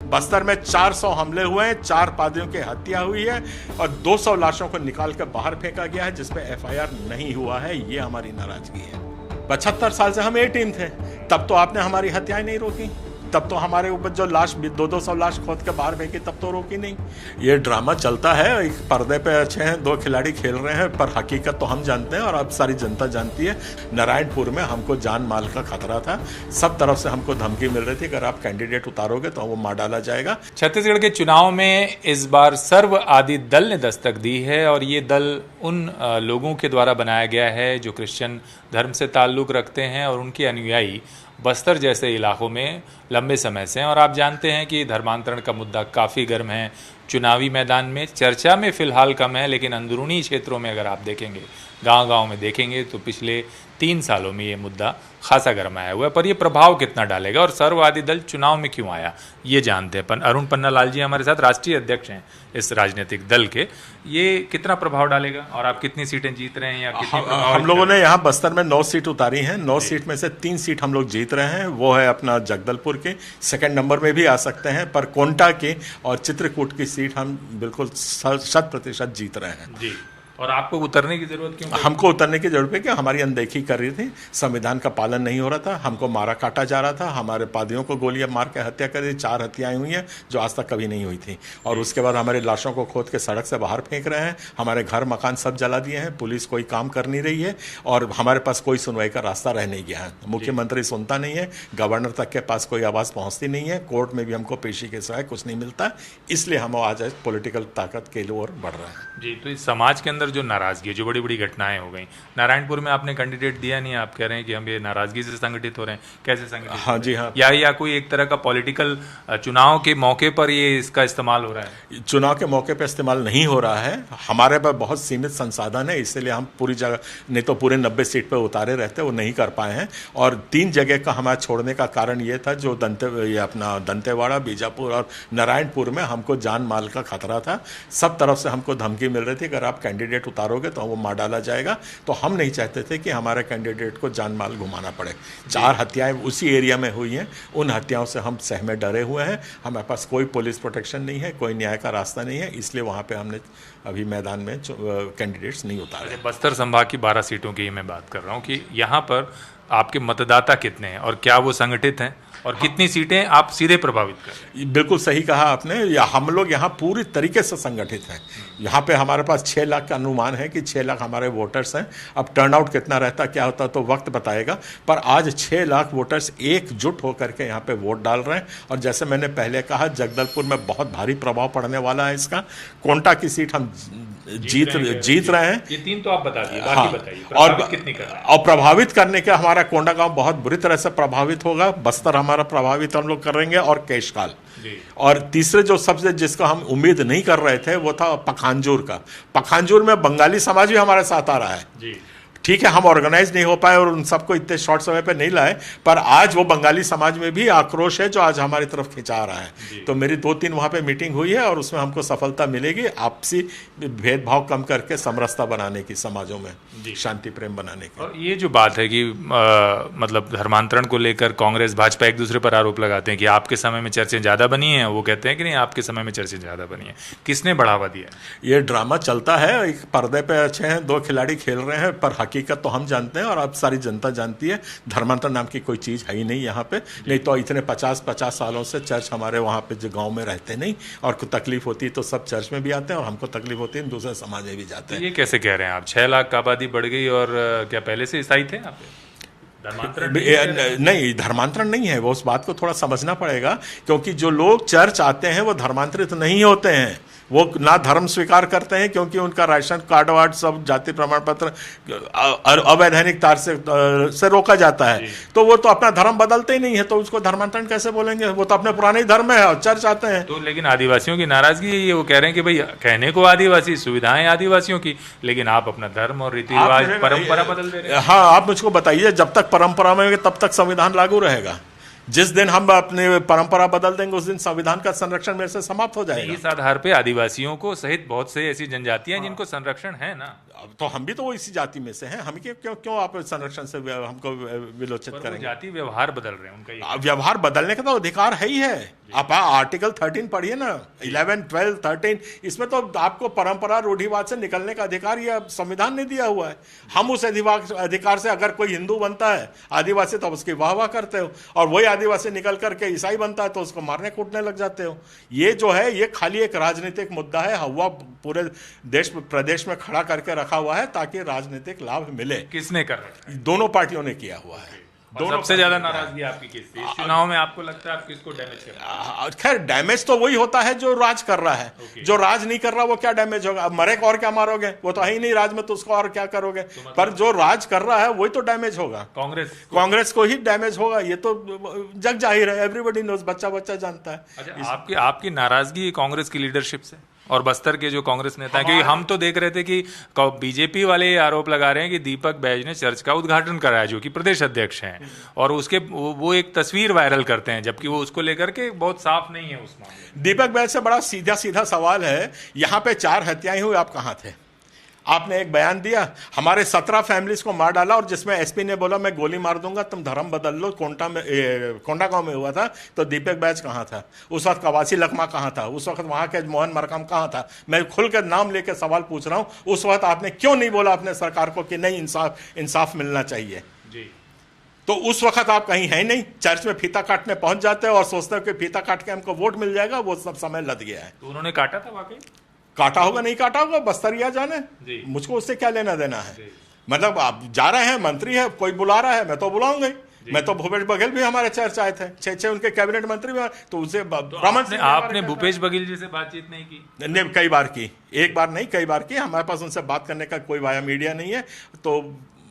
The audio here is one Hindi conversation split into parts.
बस्तर में 400 हमले हुए हैं, 4 पादरियों की हत्या हुई है और 200 लाशों को निकाल कर बाहर फेंका गया है जिसपे एफआईआर नहीं हुआ है। ये हमारी नाराजगी है। 75 साल से हम ए टीम थे, तब तो आपने हमारी हत्याएं नहीं रोकी, तब तो हमारे ऊपर जो लाश 200 लाश खोद के बाहर फेंकी तब तो रोकी नहीं। ये ड्रामा चलता है, एक पर्दे पे अच्छे हैं 2 खिलाड़ी खेल रहे हैं, पर हकीकत तो हम जानते हैं और अब सारी जनता जानती है। नारायणपुर में हमको जान माल का खतरा था, सब तरफ से हमको धमकी मिल रही थी अगर आप कैंडिडेट उतारोगे तो वो मार डाला जाएगा। छत्तीसगढ़ के चुनाव में इस बार सर्व आदि दल ने दस्तक दी है और ये दल उन लोगों के द्वारा बनाया गया है जो क्रिश्चियन धर्म से ताल्लुक़ रखते हैं और उनके अनुयायी बस्तर जैसे इलाकों में लंबे समय से हैं। और आप जानते हैं कि धर्मांतरण का मुद्दा काफ़ी गर्म है। चुनावी मैदान में चर्चा में फ़िलहाल कम है, लेकिन अंदरूनी क्षेत्रों में अगर आप देखेंगे, गांव-गांव में देखेंगे तो पिछले 3 सालों में ये मुद्दा खासा गरमाया हुआ है। पर ये प्रभाव कितना डालेगा और सर्ववादी दल चुनाव में क्यों आया, ये जानते हैं। अरुण पन्नालाल जी हमारे साथ राष्ट्रीय अध्यक्ष हैं इस राजनीतिक दल के। ये कितना प्रभाव डालेगा और आप कितनी सीटें जीत रहे हैं या कितनी हम लोगों ने यहाँ बस्तर में 9 सीट उतारी हैं। 9 सीट में से 3 सीट हम लोग जीत रहे हैं, वो है अपना जगदलपुर के। सेकंड नंबर में भी आ सकते हैं, पर कोंटा की और चित्रकूट की सीट हम बिल्कुल 100% जीत रहे हैं जी। और आपको उतरने की जरूरत क्यों? हमको उतरने की जरूरत है कि हमारी अनदेखी कर रही थी, संविधान का पालन नहीं हो रहा था, हमको मारा काटा जा रहा था, हमारे पादियों को गोलियां मार के हत्या कर दी। 4 हत्याएं हुई हैं जो आज तक कभी नहीं हुई थी। और उसके बाद हमारे लाशों को खोद के सड़क से बाहर फेंक रहे हैं, हमारे घर मकान सब जला दिए हैं, पुलिस कोई काम कर नहीं रही है और हमारे पास कोई सुनवाई का रास्ता रह नहीं गया है। मुख्यमंत्री सुनता नहीं है, गवर्नर तक के पास कोई आवाज़ पहुँचती नहीं है, कोर्ट में भी हमको पेशी के सिवाय कुछ नहीं मिलता। इसलिए हम आज पॉलिटिकल ताकत के ओर बढ़ रहे हैं। जी, तो इस समाज के अंदर जो नाराजगी, जो बड़ी बड़ी घटनाएं हो गई, नारायणपुर में आपने कैंडिडेट दिया नहीं, आप कह रहे हैं कि हम ये नाराजगी से संगठित हो रहे हैं, कैसे संगठित? हाँ जी हाँ। या कोई एक तरह का पॉलिटिकल चुनाव के मौके पर ये इसका इस्तेमाल हो रहा है? चुनाव के मौके पर इस्तेमाल नहीं हो रहा है। हमारे पास बहुत सीमित संसाधन है, इसलिए हम पूरी जगह नहीं तो पूरे 90 सीट पर उतारे रहते, वो नहीं कर पाए हैं। और 3 जगह का हमारा छोड़ने का कारण ये था जो दंतेवाड़ा, बीजापुर और नारायणपुर में हमको जान माल का खतरा था। सब तरफ से हमको धमकी मिल रही थी अगर आप कैंडिडेट उतारोगे तो वो मार डाला जाएगा। तो हम नहीं चाहते थे कि हमारे कैंडिडेट को जान माल घुमाना पड़े। 4 हत्याएं उसी एरिया में हुई हैं, उन हत्याओं से हम सहमे डरे हुए हैं। हमारे पास कोई पुलिस प्रोटेक्शन नहीं है, कोई न्याय का रास्ता नहीं है, इसलिए वहाँ पे हमने अभी मैदान में कैंडिडेट्स नहीं उतारे। बस्तर संभाग की 12 सीटों की मैं बात कर रहा हूँ कि यहाँ पर आपके मतदाता कितने हैं और क्या वो संगठित हैं और कितनी सीटें आप सीधे प्रभावित करें? बिल्कुल सही कहा आपने। हम लोग यहाँ पूरी तरीके से संगठित हैं। यहाँ पे हमारे पास 6 लाख का अनुमान है कि 6 लाख हमारे वोटर्स हैं। अब टर्नआउट कितना रहता क्या होता तो वक्त बताएगा, पर आज 6 लाख वोटर्स एकजुट होकर के यहाँ पे वोट डाल रहे हैं। और जैसे मैंने पहले कहा, जगदलपुर में बहुत भारी प्रभाव पड़ने वाला है इसका। कोंटा की सीट हम जीत रहे हैं। ये 3 तो आप बता दिए, बाकी हाँ, बताइए और कितनी कर रहे हैं? और प्रभावित करने के हमारा कोंडा गांव बहुत बुरी तरह से प्रभावित होगा। बस्तर हमारा प्रभावित हम लोग करेंगे और केशकाल। और तीसरे जो सबसे जिसका हम उम्मीद नहीं कर रहे थे वो था पखांजूर का। पखांजूर में बंगाली समाज भी हमारे साथ आ रहा है जी। ठीक है, हम ऑर्गेनाइज नहीं हो पाए और उन सबको इतने शॉर्ट समय पे नहीं लाए, पर आज वो बंगाली समाज में भी आक्रोश है जो आज हमारी तरफ खिंचा रहा है। तो मेरी 2-3 वहाँ पे मीटिंग हुई है और उसमें हमको सफलता मिलेगी आपसी भेदभाव कम करके समरसता बनाने की, समाजों में शांति प्रेम बनाने की। और ये जो बात है कि मतलब धर्मांतरण को लेकर कांग्रेस भाजपा एक दूसरे पर आरोप लगाते हैं कि आपके समय में चर्चें ज़्यादा बनी हैं, वो कहते हैं कि नहीं आपके समय में चर्चें ज़्यादा बनी हैं। किसने बढ़ावा दिया? ये ड्रामा चलता है, एक पर्दे पे अच्छे हैं 2 खिलाड़ी खेल रहे हैं, पर हकीकत तो हम जानते हैं और अब सारी जनता जानती है। धर्मांतरण नाम की कोई चीज़ है ही नहीं यहाँ पे। नहीं तो इतने 50 सालों से चर्च हमारे वहाँ पे जो गांव में रहते नहीं, और कोई तकलीफ होती है तो सब चर्च में भी आते हैं और हमको तकलीफ होती है दूसरे समाज में भी जाते हैं। ये कैसे कह रहे हैं आप? 6 लाख का आबादी बढ़ गई और क्या पहले से ईसाई थे आप? नहीं, धर्मांतरण नहीं है वो, उस बात को थोड़ा समझना पड़ेगा। क्योंकि जो लोग चर्च आते हैं वो धर्मांतरित नहीं होते हैं, वो ना धर्म स्वीकार करते हैं, क्योंकि उनका राशन कार्ड वार्ड सब जाति प्रमाण पत्र अवैधानिक तार से रोका जाता है। तो वो तो अपना धर्म बदलते ही नहीं है, तो उसको धर्मांतरण कैसे बोलेंगे? वो तो अपने पुराने धर्म में है और चर्च आते हैं। तो लेकिन आदिवासियों की नाराजगी है, वो कह रहे हैं कि भाई कहने को आदिवासी, सुविधाएं आदिवासियों की, लेकिन आप अपना धर्म और रीति रिवाज परंपरा बदल दे रहे हैं। हाँ, आप मुझको बताइए, जब तक परंपरा में तब तक संविधान लागू रहेगा। जिस दिन हम अपने परंपरा बदल देंगे उस दिन संविधान का संरक्षण मेरे से समाप्त हो जाएगा। इस आधार पे आदिवासियों को सहित बहुत से ऐसी जनजातियां जिनको संरक्षण है ना। अब तो हम भी तो वो इसी जाति में से हैं, हम क्यों क्यों क्यों आप संरक्षण से हमको विलोचित पर वो करेंगे? जाति व्यवहार बदल रहे हैं उनका ये। व्यवहार बदलने का तो अधिकार है ही है। आप आर्टिकल 13 पढ़िए ना, 11, 12, 13, इसमें तो आपको परंपरा रूढ़िवाद से निकलने का अधिकार ये संविधान ने दिया हुआ है। हम उस अधिकार से, अगर कोई हिंदू बनता है आदिवासी तो उसकी वाह वाह करते हो, और वही आदिवासी निकल करके ईसाई बनता है तो उसको मारने कूटने लग जाते हो। ये जो है ये खाली एक राजनीतिक मुद्दा है, हवा पूरे देश प्रदेश में खड़ा करके रखा हुआ है ताकि राजनीतिक लाभ मिले। किसने कर रखा है? दोनों पार्टियों ने किया हुआ है। सबसे ज्यादा नाराजगी आपकी किससे? इस चुनाव में आपको लगता है आप किसको डैमेज कर रहे हैं? खैर डैमेज तो वही होता है जो राज कर रहा है। जो राज नहीं कर रहा वो क्या डैमेज होगा? अब मरे को और क्या मारोगे? वो तो है ही नहीं राज में, तो उसको और क्या करोगे? पर जो राज कर रहा है वही तो डैमेज होगा। कांग्रेस को ही डैमेज होगा, ये तो जग जाहिर है, एवरीबॉडी नोज, बच्चा बच्चा जानता है। अच्छा, आपकी नाराजगी कांग्रेस की लीडरशिप से और बस्तर के जो कांग्रेस नेता हैं, क्योंकि हम तो देख रहे थे कि बीजेपी वाले ये आरोप लगा रहे हैं कि दीपक बैज ने चर्च का उद्घाटन कराया, जो कि प्रदेश अध्यक्ष हैं, और उसके वो एक तस्वीर वायरल करते हैं, जबकि वो उसको लेकर के बहुत साफ नहीं है उस मामले। दीपक बैज से बड़ा सीधा सीधा सवाल है, यहाँ पे 4 हत्याएं हुई, आप कहाँ थे? आपने एक बयान दिया, हमारे 17 फैमिलीज को मार डाला, और जिसमें एसपी ने बोला मैं गोली मार दूंगा, तुम धर्म बदल लो। कोंडागांव में हुआ था, तो दीपक बैज कहाँ था उस वक्त? कवासी लकमा कहाँ था उस वक्त? वहां के मोहन मरकम कहाँ था? मैं खुल कर नाम लेके सवाल पूछ रहा हूं, उस वक्त आपने क्यों नहीं बोला अपने सरकार को कि नहीं इंसाफ मिलना चाहिए जी? तो उस वक्त आप कहीं है नहीं, चर्च में फीता काटने पहुंच जाते हो और सोचते हो कि फीता काट के हमको वोट मिल जाएगा, वो सब समय लद गया है। तो उन्होंने काटा था वाकई? काटा होगा नहीं काटा होगा, बस्तरिया जाने, मुझको उससे क्या लेना देना है? मतलब आप जा रहे हैं, मंत्री है, कोई बुला रहा है, मैं तो बुलाऊंगा ही। मैं तो भूपेश बघेल भी हमारे चर्च आए थे, 6 उनके कैबिनेट मंत्री भी, तो उनसे आपने भूपेश बघेल जी से बातचीत नहीं की? नहीं, कई बार की, एक बार नहीं कई बार की। हमारे पास उनसे बात करने का कोई वाया मीडिया नहीं है, तो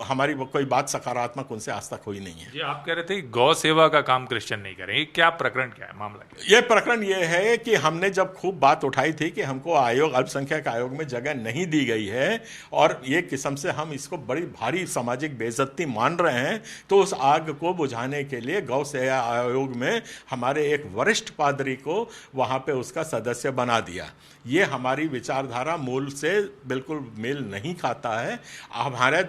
हमारी कोई बात सकारात्मक उनसे आज तक हुई नहीं है। जी, आप कह रहे थे गौ सेवा का काम क्रिश्चियन नहीं करें, क्या प्रकरण, क्या है मामला? ये प्रकरण ये है कि हमने जब खूब बात उठाई थी कि हमको आयोग, अल्पसंख्यक आयोग में जगह नहीं दी गई है, और ये किस्म से हम इसको बड़ी भारी सामाजिक बेइज्जती मान रहे हैं, तो उस आग को बुझाने के लिए गौ सेवा आयोग में हमारे एक वरिष्ठ पादरी को वहाँ पे उसका सदस्य बना दिया। ये हमारी विचारधारा मूल से बिल्कुल मेल नहीं खाता है। हमारे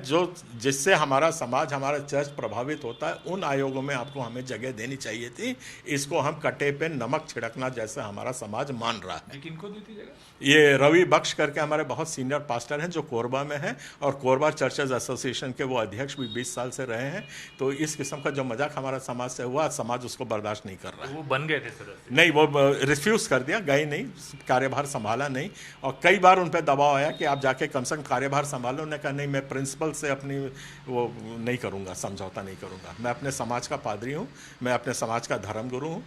जिससे हमारा समाज, हमारा चर्च प्रभावित होता है, उन आयोगों में आपको हमें जगह देनी चाहिए थी। इसको हम कटे पे नमक छिड़कना जैसे हमारा समाज मान रहा है। किनको दी थी जगह? ये रवि बख्श करके हमारे बहुत सीनियर पास्टर हैं जो कोरबा में हैं, और कोरबा चर्चेज एसोसिएशन के वो अध्यक्ष भी 20 साल से रहे हैं। तो इस किस्म का जो मजाक हमारा समाज से हुआ, समाज उसको बर्दाश्त नहीं कर रहा है। वो बन गए थे सदस्य? नहीं, वो रिफ्यूज कर दिया, गए नहीं, कार्यभार संभाला नहीं, और कई बार उन पर दबाव आया कि आप जाके कम से कम कार्यभार संभालो। उन्होंने कहा नहीं, मैं प्रिंसिपल से अपनी वो नहीं करूँगा, समझौता नहीं करूँगा, मैं अपने समाज का पादरी हूँ, मैं अपने समाज का धर्मगुरु हूँ।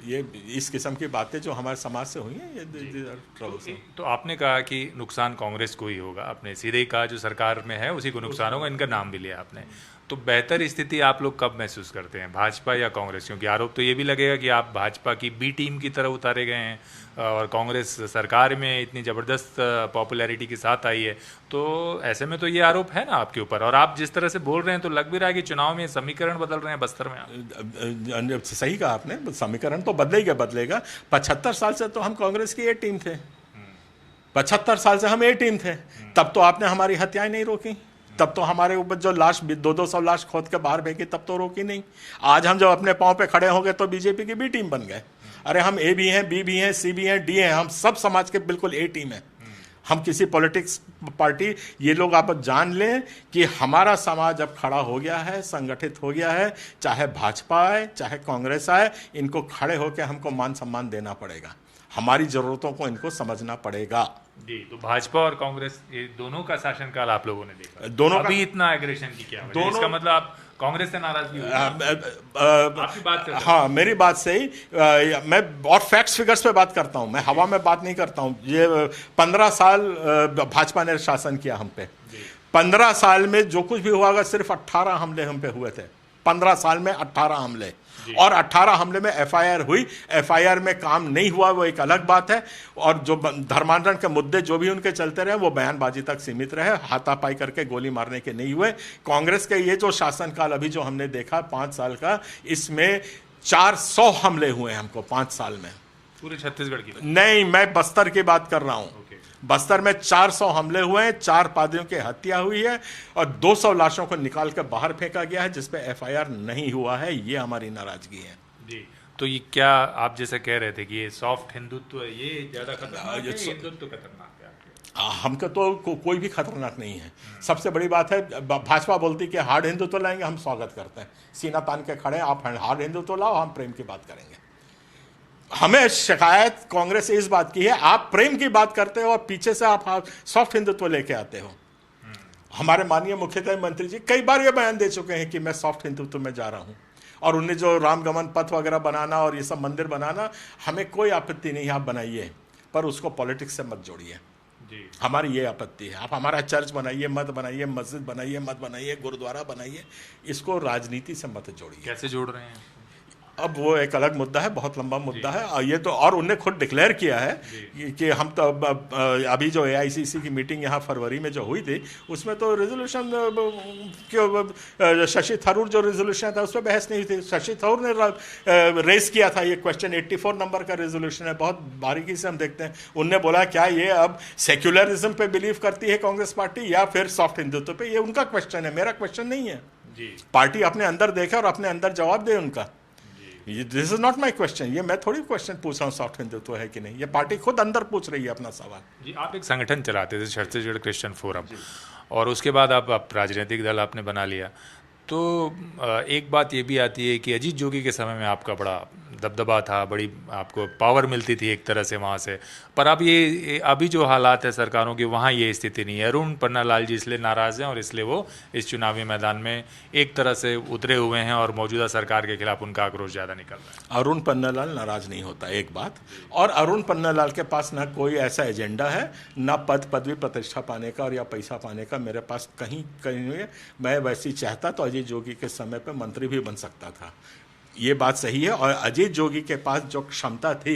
ये इस किस्म की बातें जो हमारे समाज से हुई हैं, ये तो आपने कहा कि नुकसान कांग्रेस को ही होगा, आपने सीधे ही कहा जो सरकार में है उसी को नुकसान होगा, इनका नाम भी लिया आपने। तो बेहतर स्थिति आप लोग कब महसूस करते हैं, भाजपा या कांग्रेस? क्योंकि आरोप तो ये भी लगेगा कि आप भाजपा की बी टीम की तरह उतारे गए हैं, और कांग्रेस सरकार में इतनी ज़बरदस्त पॉपुलैरिटी के साथ आई है, तो ऐसे में तो ये आरोप है ना आपके ऊपर। और आप जिस तरह से बोल रहे हैं तो लग भी रहा है कि चुनाव में समीकरण बदल रहे हैं बस्तर में। सही कहा आपने, समीकरण तो बदलेगा। 75 साल से तो हम कांग्रेस की ए टीम थे, 75 साल से हम ए टीम थे। तब तो आपने हमारी हत्याएं नहीं रोकी, तब तो हमारे ऊपर जो लाश 200 लाश खोद के बाहर फेंकी, तब तो रोकी नहीं। आज हम जब अपने पांव पे खड़े हो गए तो बीजेपी की बी टीम बन गए। अरे हम ए भी हैं, बी भी हैं, सी भी हैं, डी हैं, हम सब समाज के बिल्कुल ए टीम है। हम किसी पॉलिटिक्स पार्टी, ये लोग आप जान लें कि हमारा समाज अब खड़ा हो गया है, संगठित हो गया है। चाहे भाजपा आए, चाहे कांग्रेस आए, इनको खड़े होकर हमको मान सम्मान देना पड़ेगा, हमारी जरूरतों को इनको समझना पड़ेगा। जी, तो भाजपा और कांग्रेस ये दोनों का शासनकाल आप लोगों ने देखा, दोनों अभी इतना एग्रेशन की क्या वजह? इसका मतलब आप कांग्रेस से नाराजगी हुई? आपकी बात से? हाँ, मेरी बात से ही मैं और फैक्ट्स फिगर्स पे बात करता हूँ, मैं हवा में बात नहीं करता हूँ। ये 15 साल भाजपा ने शासन किया हम पे, 15 साल में जो कुछ भी हुआ, सिर्फ 18 हमले हम पे हुए थे। 15 साल में 18 हमले, और 18 हमले में एफआईआर हुई। एफआईआर में काम नहीं हुआ, वो एक अलग बात है। और जो धर्मांतरण के मुद्दे जो भी उनके चलते रहे, वो बयानबाजी तक सीमित रहे, हाथापाई करके गोली मारने के नहीं हुए। कांग्रेस के ये जो शासनकाल अभी जो हमने देखा 5 साल का, इसमें 400 हमले हुए हमको 5 साल में। पूरे छत्तीसगढ़ की? नहीं, मैं बस्तर की बात कर रहा हूँ। बस्तर में 400 हमले हुए हैं, 4 पादरियों की हत्या हुई है और 200 लाशों को निकाल कर बाहर फेंका गया है जिसपे एफआईआर नहीं हुआ है। ये हमारी नाराजगी है जी। तो ये क्या आप जैसे कह रहे थे कि ये सॉफ्ट हिंदुत्व है, ये ज्यादा खतरनाक है, हिंदुत्व खतरनाक है आपके? हमको तो कोई भी खतरनाक नहीं है। सबसे बड़ी बात है भाजपा बोलती कि हार्ड हिंदुत्व लाएंगे, हम स्वागत करते हैं, सीना तान के खड़े हैं, आप हार्ड हिंदुत्व लाओ, हम प्रेम की बात करेंगे। हमें शिकायत कांग्रेस से इस बात की है, आप प्रेम की बात करते हो और पीछे से आप सॉफ्ट हिंदुत्व लेके आते हो। हमारे माननीय मुख्यमंत्री मंत्री जी कई बार ये बयान दे चुके हैं कि मैं सॉफ्ट हिंदुत्व में जा रहा हूं, और उन्हें जो रामगमन पथ वगैरह बनाना और ये सब मंदिर बनाना, हमें कोई आपत्ति नहीं, आप बनाइए, पर उसको पॉलिटिक्स से मत जोड़िए। हमारी ये आपत्ति है। आप हमारा चर्च बनाइए मत बनाइए, मस्जिद बनाइए मत बनाइए, गुरुद्वारा बनाइए, इसको राजनीति से मत जोड़िए। कैसे जोड़ रहे हैं? अब वो एक अलग मुद्दा है, बहुत लंबा मुद्दा है। और ये तो और उन्हें खुद डिक्लेयर किया है कि हम तो अभी जो एआईसीसी की मीटिंग यहाँ फरवरी में जो हुई थी, उसमें तो रेजोल्यूशन शशि थरूर जो रेजोल्यूशन था उस पर बहस नहीं थी। शशि थरूर ने रेस किया था ये क्वेश्चन, 84 नंबर का रेजोल्यूशन है, बहुत बारीकी से हम देखते हैं। उनने बोला क्या ये अब सेक्युलरिज्म पे बिलीव करती है कांग्रेस पार्टी या फिर सॉफ्ट हिंदुत्व पे, ये उनका क्वेश्चन है, मेरा क्वेश्चन नहीं है। पार्टी अपने अंदर देखे और अपने अंदर जवाब दे उनका। This is not my question, ये मैं थोड़ी क्वेश्चन पूछ रहा हूँ सॉफ्ट हिंदुत्व है कि नहीं, ये पार्टी खुद अंदर पूछ रही है अपना सवाल। जी, आप एक संगठन चलाते थे छत्तीसगढ़ क्रिश्चियन फोरम, और उसके बाद आप राजनीतिक दल आपने बना लिया। तो एक बात ये भी आती है कि अजीत जोगी के समय में आपका बड़ा दबदबा था, बड़ी आपको पावर मिलती थी एक तरह से वहाँ से, पर अब ये अभी जो हालात है सरकारों की, वहाँ ये स्थिति नहीं है। अरुण पन्नालाल जी इसलिए नाराज़ हैं और इसलिए वो इस चुनावी मैदान में एक तरह से उतरे हुए हैं और मौजूदा सरकार के खिलाफ उनका आक्रोश ज़्यादा निकल रहा है। अरुण पन्नालाल नाराज नहीं होता, एक बात। और अरुण पन्नालाल के पास ना कोई ऐसा एजेंडा है, ना पद पदवी प्रतिष्ठा पाने का और या पैसा पाने का मेरे पास कहीं कहीं नहीं है। मैं वैसे चाहता तो अजीत जोगी के समय पे मंत्री भी बन सकता था, ये बात सही है। और अजीत जोगी के पास जो क्षमता थी,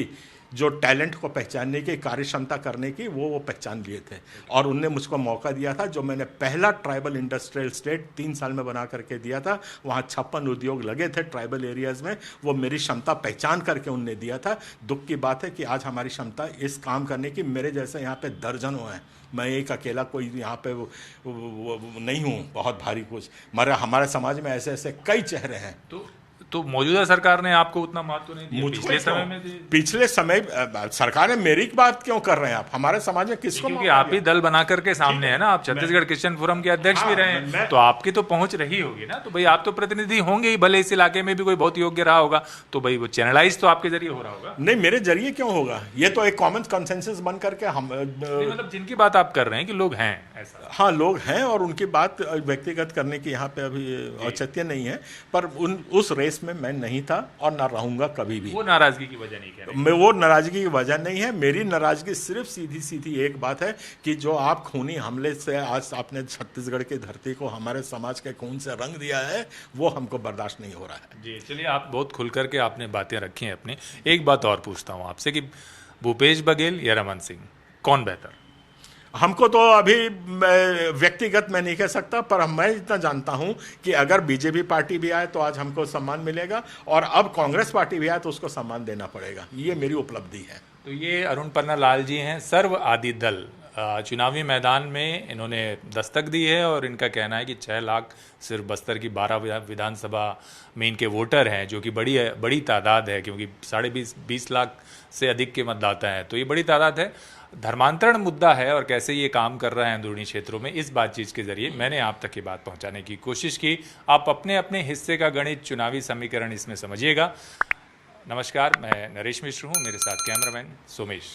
जो टैलेंट को पहचानने की, कार्य क्षमता करने की, वो पहचान लिए थे और उनने मुझको मौका दिया था। जो मैंने पहला ट्राइबल इंडस्ट्रियल स्टेट 3 साल में बना करके दिया था, वहाँ 56 उद्योग लगे थे ट्राइबल एरियाज़ में, वो मेरी क्षमता पहचान करके उनने दिया था। दुख की बात है कि आज हमारी क्षमता इस काम करने की, मेरे जैसे यहाँ पे दर्जनों हैं, मैं एक अकेला कोई यहाँ पे वो नहीं हूँ बहुत भारी कुछ, मगर हमारे समाज में ऐसे ऐसे कई चेहरे हैं। तो मौजूदा सरकार ने आपको उतना महत्व नहीं दिया पिछले समय में? पिछले समय सरकार ने मेरी बात क्यों कर रहे हैं आप? हमारे समाज में किसको? क्योंकि आप ही दल बना करके सामने है ना, आप छत्तीसगढ़ क्रिश्चियन फोरम के अध्यक्ष भी रहे हैं, तो आपकी तो पहुंच रही होगी ना। तो भाई आप तो प्रतिनिधि होंगे ही, भले इस इलाके में भी कोई बहुत योग्य रहा होगा, तो भाई वो चैनलाइज तो आपके जरिए हो रहा होगा। नहीं, मेरे जरिए क्यों होगा? ये तो एक कॉमन कंसेंसस बन करके हम मतलब जिनकी बात आप कर रहे हैं कि लोग हैं ऐसा। हाँ, लोग हैं और उनकी बात व्यक्तिगत करने की यहाँ पे अभी औचित्य नहीं है, पर उस रेस में मैं नहीं था और ना रहूंगा कभी भी। वो नाराजगी की वजह नहीं कह रहे? मैं वो नाराजगी की वजह नहीं है। मेरी नाराजगी सिर्फ सीधी सीधी एक बात है कि जो आप खूनी हमले से आज आपने छत्तीसगढ़ की धरती को, हमारे समाज के खून से रंग दिया है, वो हमको बर्दाश्त नहीं हो रहा है। जी चलिए, आप बहुत खुल करके आपने बातें रखी हैं अपनी। एक बात और पूछता हूँ आपसे कि भूपेश बघेल या रमन सिंह, कौन बेहतर? हमको तो अभी व्यक्तिगत मैं नहीं कह सकता, पर मैं इतना जानता हूं कि अगर बीजेपी पार्टी भी आए तो आज हमको सम्मान मिलेगा, और अब कांग्रेस पार्टी भी आए तो उसको सम्मान देना पड़ेगा। ये मेरी उपलब्धि है। तो ये अरुण पन्नालाल जी हैं, सर्व आदि दल चुनावी मैदान में इन्होंने दस्तक दी है और इनका कहना है कि 6 लाख सिर्फ बस्तर की 12 विधानसभा में इनके वोटर हैं, जो कि बड़ी तादाद है, क्योंकि 20 लाख से अधिक के मतदाता हैं, तो ये बड़ी तादाद है। धर्मांतरण मुद्दा है और कैसे ये काम कर रहा है अंदरूनी क्षेत्रों में, इस बातचीत के जरिए मैंने आप तक ये बात पहुंचाने की कोशिश की। आप अपने अपने हिस्से का गणित, चुनावी समीकरण इसमें समझिएगा। नमस्कार, मैं नरेश मिश्र हूँ, मेरे साथ कैमरामैन सोमेश।